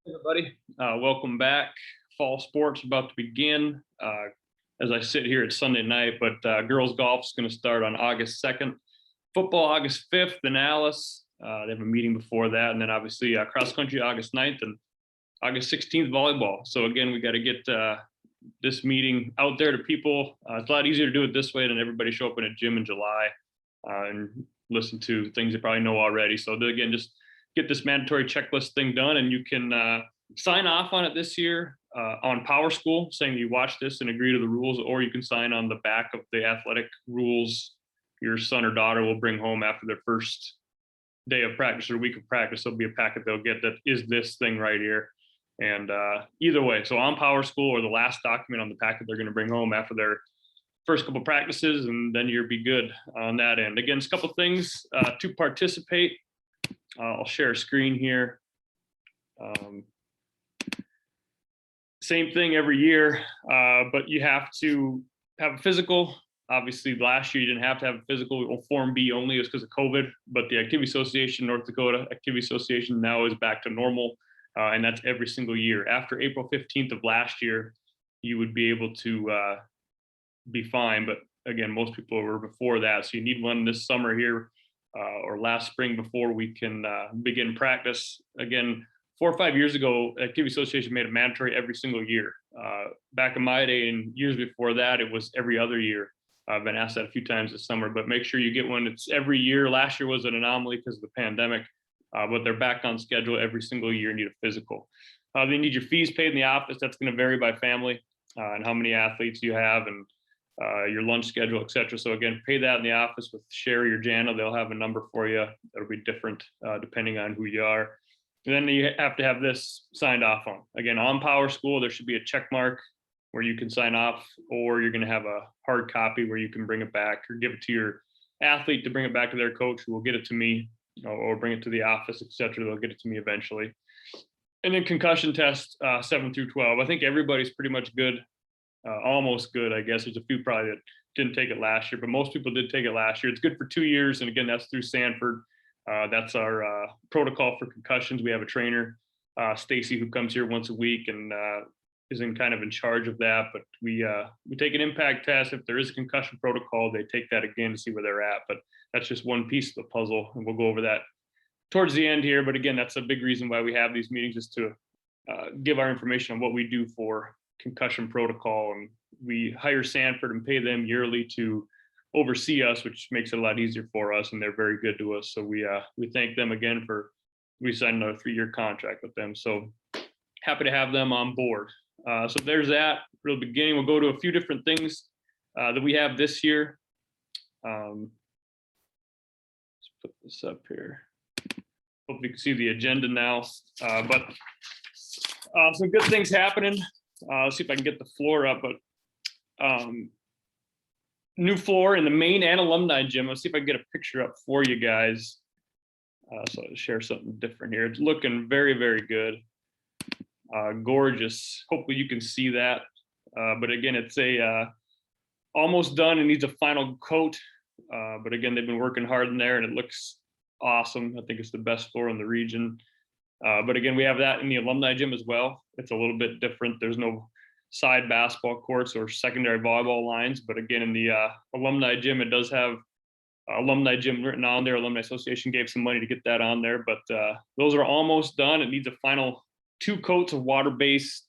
Everybody, welcome back. Fall sports about to begin. As I sit here, it's Sunday night, but girls golf is going to start on August 2nd. Football August 5th in Alice. They have a meeting before that, and then obviously cross country August 9th and August 16th volleyball. So again, we got to get this meeting out there to people. It's a lot easier to do it this way than everybody show up in a gym in July and listen to things they probably know already. So again, just get this mandatory checklist thing done, and you can sign off on it this year on Power School, saying that you watch this and agree to the rules, or you can sign on the back of the athletic rules your son or daughter will bring home after their first day of practice or week of practice. There'll be a packet they'll get that is this thing right here. And either way, so on Power School or the last document on the packet they're going to bring home after their first couple practices, and then you'll be good on that end. Again, a couple things to participate. I'll share a screen here. Same thing every year, but you have to have a physical. Obviously, last year you didn't have to have a physical. Form B only is because of COVID, but the Activity Association, North Dakota Activity Association, now is back to normal, and that's every single year. After April 15th of last year, you would be able to be fine, but again, most people were before that, so you need one this summer here. Or last spring before we can begin practice. Again, 4 or 5 years ago, Activity Association made it mandatory every single year. Back in my day and years before that, it was every other year. I've been asked that a few times this summer, but make sure you get one. It's every year. Last year was an anomaly because of the pandemic, but they're back on schedule every single year. Need a physical. They need your fees paid in the office. That's going to vary by family and how many athletes you have, and your lunch schedule, et cetera. So again, pay that in the office with Sherry or Jana. They'll have a number for you. That'll be different depending on who you are. And then you have to have this signed off on. Again, on Power School, there should be a check mark where you can sign off, or you're going to have a hard copy where you can bring it back or give it to your athlete to bring it back to their coach, who will get it to me, or bring it to the office, et cetera. They'll get it to me eventually. And then concussion test 7 through 12. I think everybody's pretty much good. Almost good, I guess. There's a few probably that didn't take it last year, but most people did take it last year. It's good for 2 years, and again, that's through Sanford. That's our protocol for concussions. We have a trainer, Stacy, who comes here once a week and is in charge of that. But we take an impact test. If there is a concussion protocol, they take that again to see where they're at. But that's just one piece of the puzzle, and we'll go over that towards the end here. But again, that's a big reason why we have these meetings, is to give our information on what we do for concussion protocol, and we hire Sanford and pay them yearly to oversee us, which makes it a lot easier for us, and they're very good to us. So we thank them again for, we signed a 3-year contract with them. So happy to have them on board. So there's that real beginning. We'll go to a few different things that we have this year. Let's put this up here. Hopefully you can see the agenda now, but some good things happening. Let's see if I can get the floor up, but new floor in the main and alumni gym. Let's see if I can get a picture up for you guys. So I'll share something different here. It's looking very, very good. Gorgeous. Hopefully you can see that. But again, it's almost done and needs a final coat. But again, they've been working hard in there, and it looks awesome. I think it's the best floor in the region. But again, we have that in the alumni gym as well. It's a little bit different. There's no side basketball courts or secondary volleyball lines. But again, in the alumni gym, it does have alumni gym written on there. Alumni Association gave some money to get that on there. But those are almost done. It needs a final 2 coats of water-based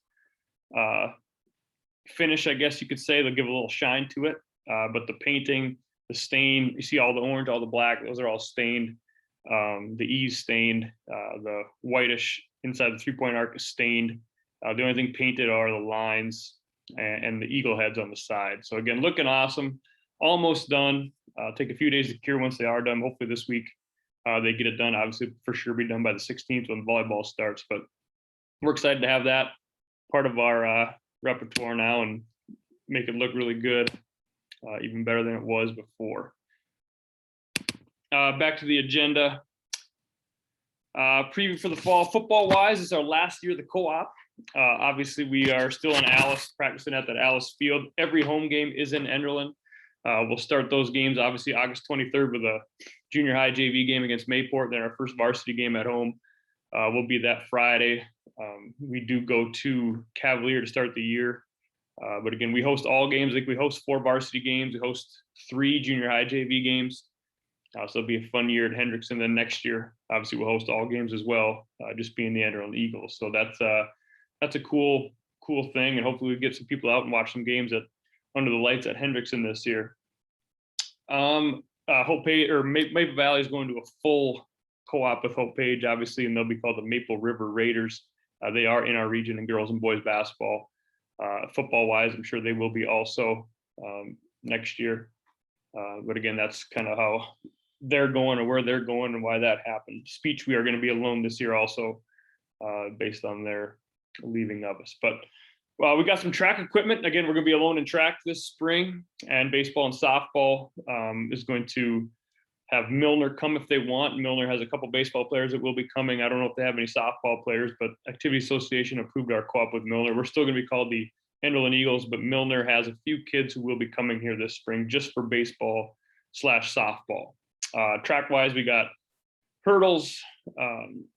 finish, I guess you could say. They'll give a little shine to it. But the painting, the stain, you see all the orange, all the black, those are all stained. The E's stained, the whitish inside the 3-point arc is stained. The only thing painted are the lines and the eagle heads on the side. So again, looking awesome, almost done. Take a few days to cure once they are done. Hopefully this week they get it done. Obviously, for sure be done by the 16th when volleyball starts. But we're excited to have that part of our repertoire now and make it look really good, even better than it was before. Back to the agenda. Preview for the fall. Football-wise, it's our last year of the co-op. Obviously, we are still in Alice, practicing at that Alice field. Every home game is in Enderlin. We'll start those games, obviously, August 23rd with a junior high JV game against Mayport. Then our first varsity game at home will be that Friday. We do go to Cavalier to start the year. But again, we host all games. Like we host 4 varsity games. We host 3 junior high JV games. So it'll be a fun year at Hendricks. And then next year, obviously, we'll host all games as well, just being the Enderlin Eagles. So that's a cool thing. And hopefully we get some people out and watch some games under the lights at Hendrickson this year. Hope Page or Maple Valley is going to a full co-op with Hope Page, obviously, and they'll be called the Maple River Raiders. They are in our region in girls and boys basketball. Football wise, I'm sure they will be also next year. But again, that's kind of how they're going or where they're going and why that happened. Speech, we are going to be alone this year also, based on their leaving of us. But we got some track equipment. Again, we're going to be alone in track this spring, and baseball and softball is going to have Milner come if they want. Milner has a couple baseball players that will be coming. I don't know if they have any softball players, but Activity Association approved our co-op with Milner. We're still going to be called the Enderlin Eagles, but Milner has a few kids who will be coming here this spring just for baseball/softball. Track-wise, we got hurdles,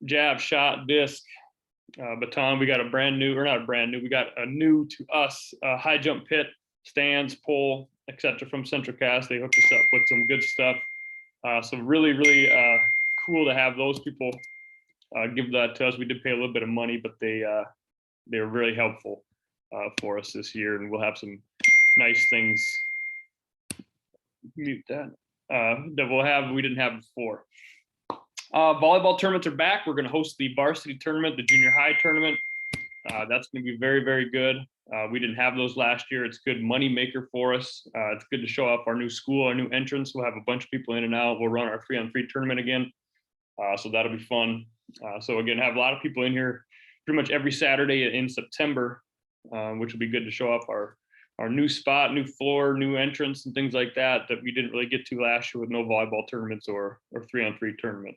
jab, shot, disc, baton. We got we got a new to us high jump pit, stands, pole, etc. from Central Cast. They hooked us up with some good stuff. So really cool to have those people give that to us. We did pay a little bit of money, but they were really helpful for us this year, and we'll have some nice things. Mute that. That we didn't have before. Volleyball tournaments are back. We're going to host the varsity tournament, the junior high tournament. That's going to be very, very good. We didn't have those last year. It's a good money maker for us. It's good to show off our new school, our new entrance. We'll have a bunch of people in and out. We'll run our 3-on-3 tournament again. So that'll be fun. So again, have a lot of people in here pretty much every Saturday in September, which will be good to show off our new spot, new floor, new entrance, and things like that we didn't really get to last year with no volleyball tournaments or 3-on-3 tournament.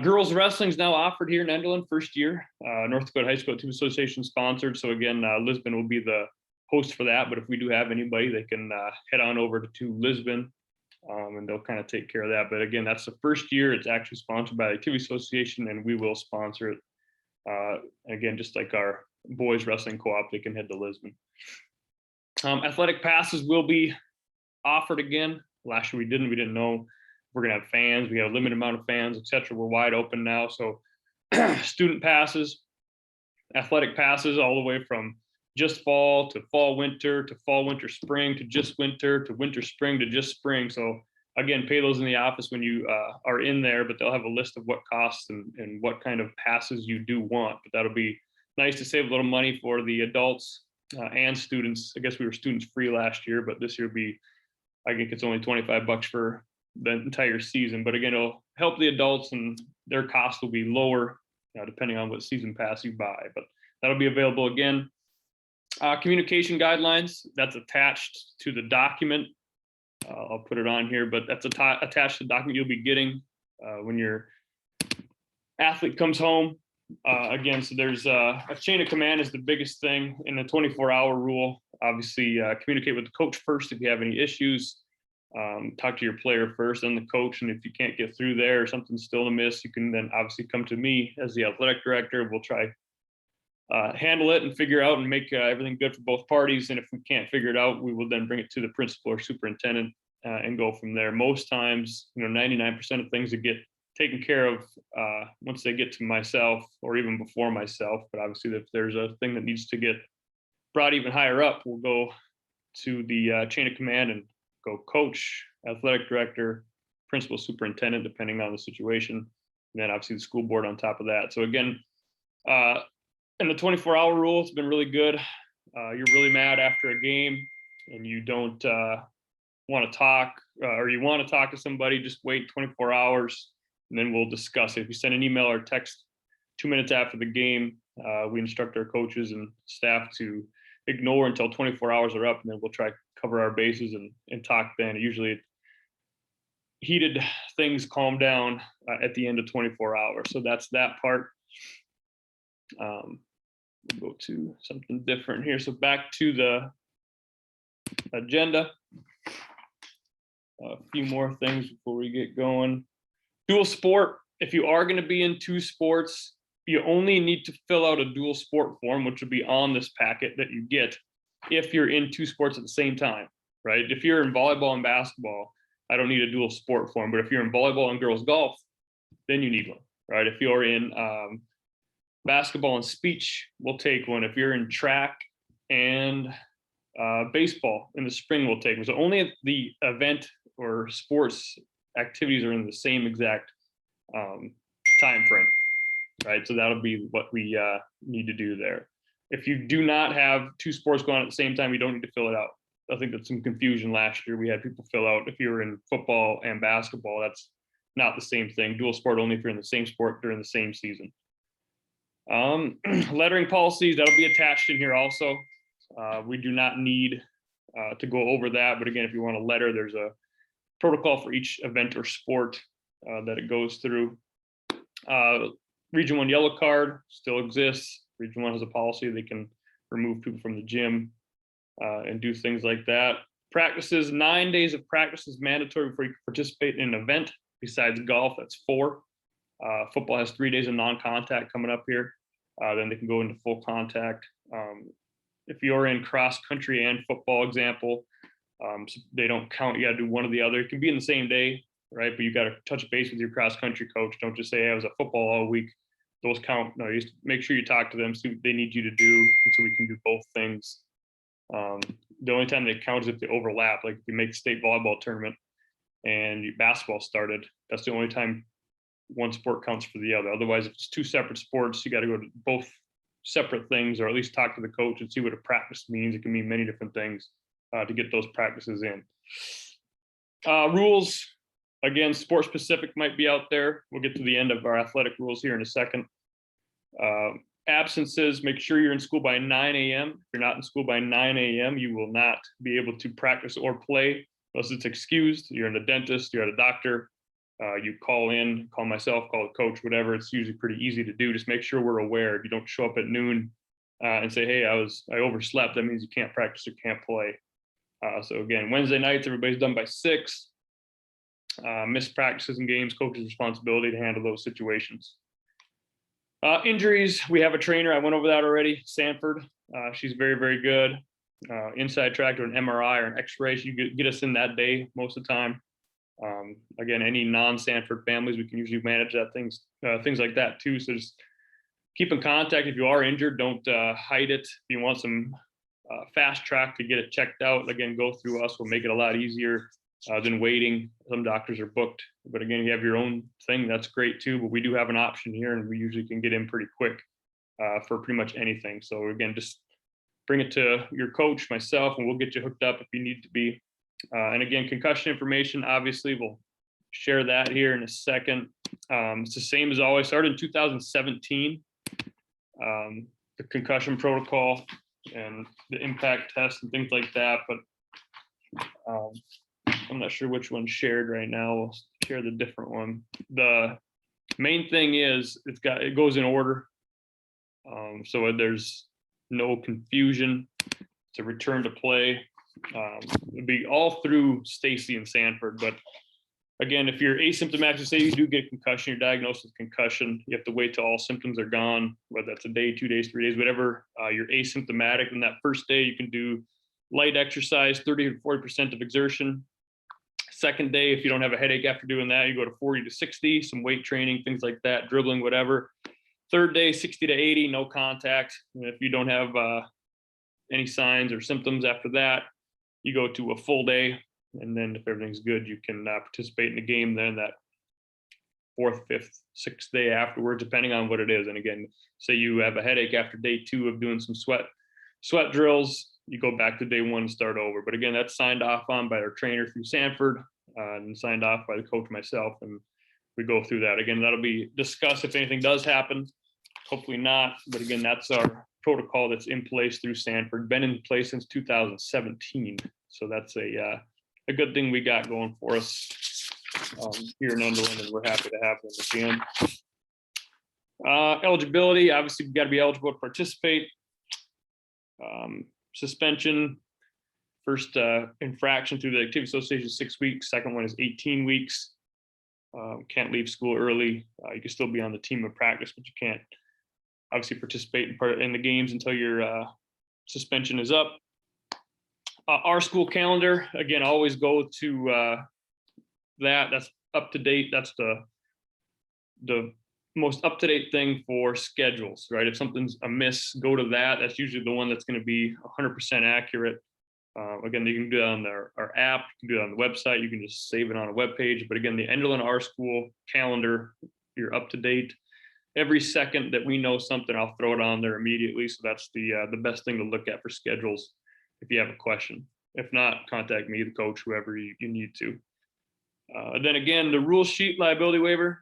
Girls wrestling is now offered here in Enderlin, first year. North Dakota High School Team Association sponsored. So again, Lisbon will be the host for that. But if we do have anybody, they can head on over to Lisbon, and they'll kind of take care of that. But again, that's the first year. It's actually sponsored by the Activity Association, and we will sponsor it. Again, just like our boys wrestling co-op, they can head to Lisbon. Athletic passes will be offered again. Last year we didn't know. We're going to have fans. We have a limited amount of fans, etc. We're wide open now. So student passes, athletic passes, all the way from just fall to fall, winter to fall, winter, spring to just winter to winter, spring to just spring. So again, pay those in the office when you are in there, but they'll have a list of what costs and what kind of passes you do want. But that'll be nice to save a little money for the adults and students. I guess we were students free last year, but this year I think it's only $25 for the entire season. But again, it'll help the adults, and their cost will be lower depending on what season pass you buy. But that'll be available again. Communication guidelines, that's attached to the document. I'll put it on here, but that's attached to the document you'll be getting when your athlete comes home. Again, so there's a chain of command is the biggest thing in the 24-hour rule. Obviously, communicate with the coach first if you have any issues. Talk to your player first, then the coach, and if you can't get through there or something's still amiss, you can then obviously come to me as the athletic director. We'll try handle it and figure out and make everything good for both parties. And if we can't figure it out, we will then bring it to the principal or superintendent and go from there. Most times, 99% of things that get taken care of once they get to myself or even before myself. But obviously, if there's a thing that needs to get brought even higher up, we'll go to the chain of command and go coach, athletic director, principal, superintendent, depending on the situation. And then obviously the school board on top of that. So again, in the 24-hour rule, it's been really good. You're really mad after a game and you don't want to talk or you want to talk to somebody, just wait 24 hours and then we'll discuss it. If you send an email or text 2 minutes after the game, we instruct our coaches and staff to ignore until 24 hours are up, and then we'll try to cover our bases and talk then. Usually heated things calm down at the end of 24 hours. So that's that part. We'll go to something different here. So back to the agenda. A few more things before we get going. Dual sport. If you are going to be in 2 sports, you only need to fill out a dual sport form, which will be on this packet that you get if you're in two sports at the same time, right? If you're in volleyball and basketball, I don't need a dual sport form, but if you're in volleyball and girls golf, then you need one, right? If you're in basketball and speech, we'll take one. If you're in track and baseball in the spring, we'll take one. So only if the event or sports activities are in the same exact time frame, right? So that'll be what we need to do there. If you do not have two sports going on at the same time, you don't need to fill it out. I think that's some confusion last year. We had people fill out if you were in football and basketball. That's not the same thing. Dual sport only if you're in the same sport during the same season. Lettering policies, that'll be attached in here also. We do not need to go over that, but again, if you want a letter, there's a protocol for each event or sport that it goes through. Region 1 yellow card still exists. Region 1 has a policy they can remove people from the gym and do things like that. Practices, 9 days of practice is mandatory before you can participate in an event. Besides golf, that's 4. Football has 3 days of non-contact coming up here. Then they can go into full contact. If you're in cross country and football example, so they don't count. You got to do one or the other. It can be in the same day, right? But you got to touch base with your cross country coach. Don't just say, hey, I was at football all week. Those count. No, you just make sure you talk to them, see what they need you to do, and so we can do both things. The only time they count is if they overlap. Like if you make the state volleyball tournament and basketball started, that's the only time one sport counts for the other. Otherwise, if it's two separate sports, you got to go to both separate things, or at least talk to the coach and see what a practice means. It can mean many different things to get those practices in. Rules, again, sport specific might be out there. We'll get to the end of our athletic rules here in a second. Absences, make sure you're in school by 9 a.m. If you're not in school by 9 a.m., you will not be able to practice or play unless it's excused. You're in a dentist, you're at a doctor, you call in, call myself, call the coach, whatever. It's usually pretty easy to do. Just make sure we're aware. If you don't show up at noon and say, hey, I overslept, that means you can't practice or can't play. So again, Wednesday nights, everybody's done by 6. Missed practices and games, coach's responsibility to handle those situations. Injuries, we have a trainer. I went over that already, Sanford. She's very, very good. Inside track or an MRI or an X-ray, she get us in that day most of the time. Again, any non-Sanford families, we can usually manage that things like that too. So just keep in contact. If you are injured, don't hide it. If you want some fast track to get it checked out, again, go through us. We'll make it a lot easier than waiting. Some doctors are booked, but again, you have your own thing. That's great too. But we do have an option here, and we usually can get in pretty quick for pretty much anything. So again, just bring it to your coach, myself, and we'll get you hooked up if you need to be. And again, concussion information, obviously, we'll share that here in a second. It's the same as always. Started in 2017, the concussion protocol and the impact test and things like that. But I'm not sure which one's shared right now. We'll share the different one. The main thing is it goes in order. So there's no confusion. It's a return to play. It'll be all through Stacy and Sanford. But again, if you're asymptomatic, say you do get a concussion, you're diagnosed with concussion, you have to wait till all symptoms are gone, whether that's a day, 2 days, 3 days, whatever. You're asymptomatic. And that first day, you can do light exercise, 30 to 40% of exertion. Second day, if you don't have a headache after doing that, you go to 40 to 60, some weight training, things like that, dribbling, whatever. Third day, 60 to 80, no contact. And if you don't have any signs or symptoms after that, you go to a full day. And then if everything's good, you can participate in the game then that 4th, 5th, 6th day afterwards, depending on what it is. And again, say you have a headache after day 2 of doing some sweat drills, you go back to day 1 and start over. But again, that's signed off on by our trainer through Sanford and signed off by the coach myself. And we go through that. Again, that'll be discussed if anything does happen. Hopefully not. But again, that's our protocol that's in place through Sanford, been in place since 2017. So that's a good thing we got going for us here in Enderlin, and we're happy to have them again. Eligibility, obviously, you've got to be eligible to participate. Suspension, first infraction through the Activity Association, 6 weeks. Second one is 18 weeks. Can't leave school early. You can still be on the team of practice, but you can't obviously participate in the games until your suspension is up. Our school calendar, again, always go to that's up to date. That's the most up-to-date thing for schedules, right? If something's amiss, go to that. That's usually the one that's going to be 100% accurate. Again, you can do that on our app, you can do it on the website, you can just save it on a web page. But again, the Enderlin Our School calendar, you're up to date. Every second that we know something, I'll throw it on there immediately. So that's the best thing to look at for schedules if you have a question. If not, contact me, the coach, whoever you need to. Then again, the rule sheet liability waiver.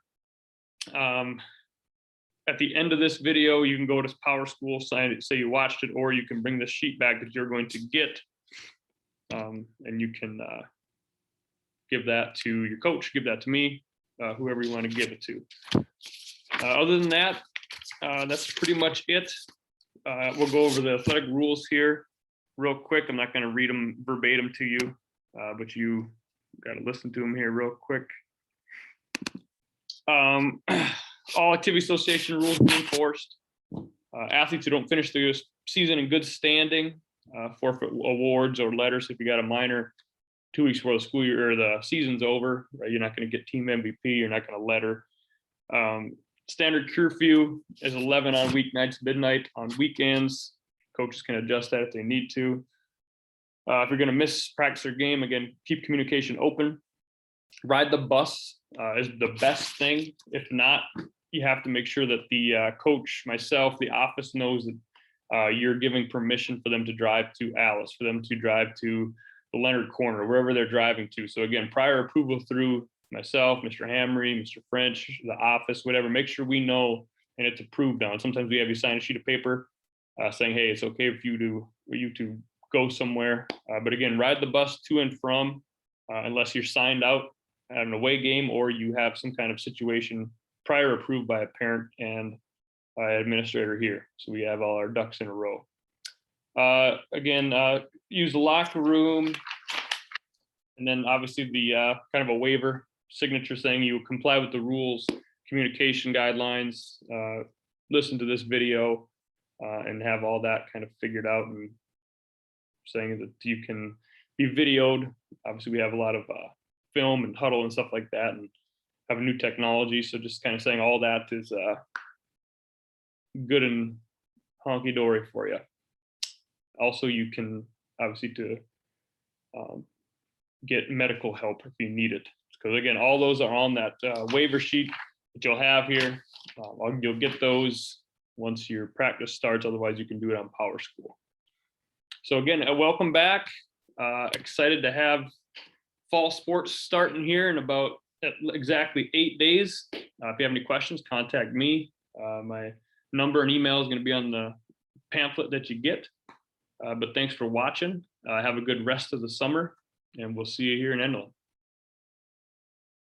At the end of this video, you can go to Power School, sign it, say you watched it, or you can bring the sheet back that you're going to get, and you can give that to your coach, give that to me, whoever you want to give it to. Other than that, that's pretty much it. We'll go over the athletic rules here real quick. I'm not going to read them verbatim to you, but you got to listen to them here real quick. All activity association rules be enforced. Athletes who don't finish the season in good standing forfeit awards or letters. If you got a minor 2 weeks before the school year or the season's over, right, you're not going to get team MVP. You're not going to letter. Standard curfew is 11 on weeknights, midnight on weekends. Coaches can adjust that if they need to. If you're going to miss practice or game, again, keep communication open. Ride the bus is the best thing. If not, you have to make sure that the coach, myself, the office knows that you're giving permission for them to drive to Alice, for them to drive to the Leonard Corner, wherever they're driving to. So again, prior approval through myself, Mr. Hamry, Mr. French, the office, whatever, make sure we know and it's approved on. Sometimes we have you sign a sheet of paper saying, hey, it's okay for you to go somewhere. But again, ride the bus to and from, unless you're signed out at an away game or you have some kind of situation prior approved by a parent and administrator here. So we have all our ducks in a row. Again, use the locker room. And then obviously the kind of a waiver signature saying you comply with the rules, communication guidelines, listen to this video, and have all that kind of figured out, and saying that you can be videoed. Obviously we have a lot of film and huddle and stuff like that, and have a new technology. So just kind of saying all that is good and honky-dory for you. Also, you can obviously get medical help if you need it. Because again, all those are on that waiver sheet that you'll have here. You'll get those once your practice starts. Otherwise, you can do it on Power School. So again, welcome back. Excited to have fall sports starting here in about exactly 8 days. If you have any questions, contact me. My number and email is going to be on the pamphlet that you get. But thanks for watching. Have a good rest of the summer, and we'll see you here in Enderlin.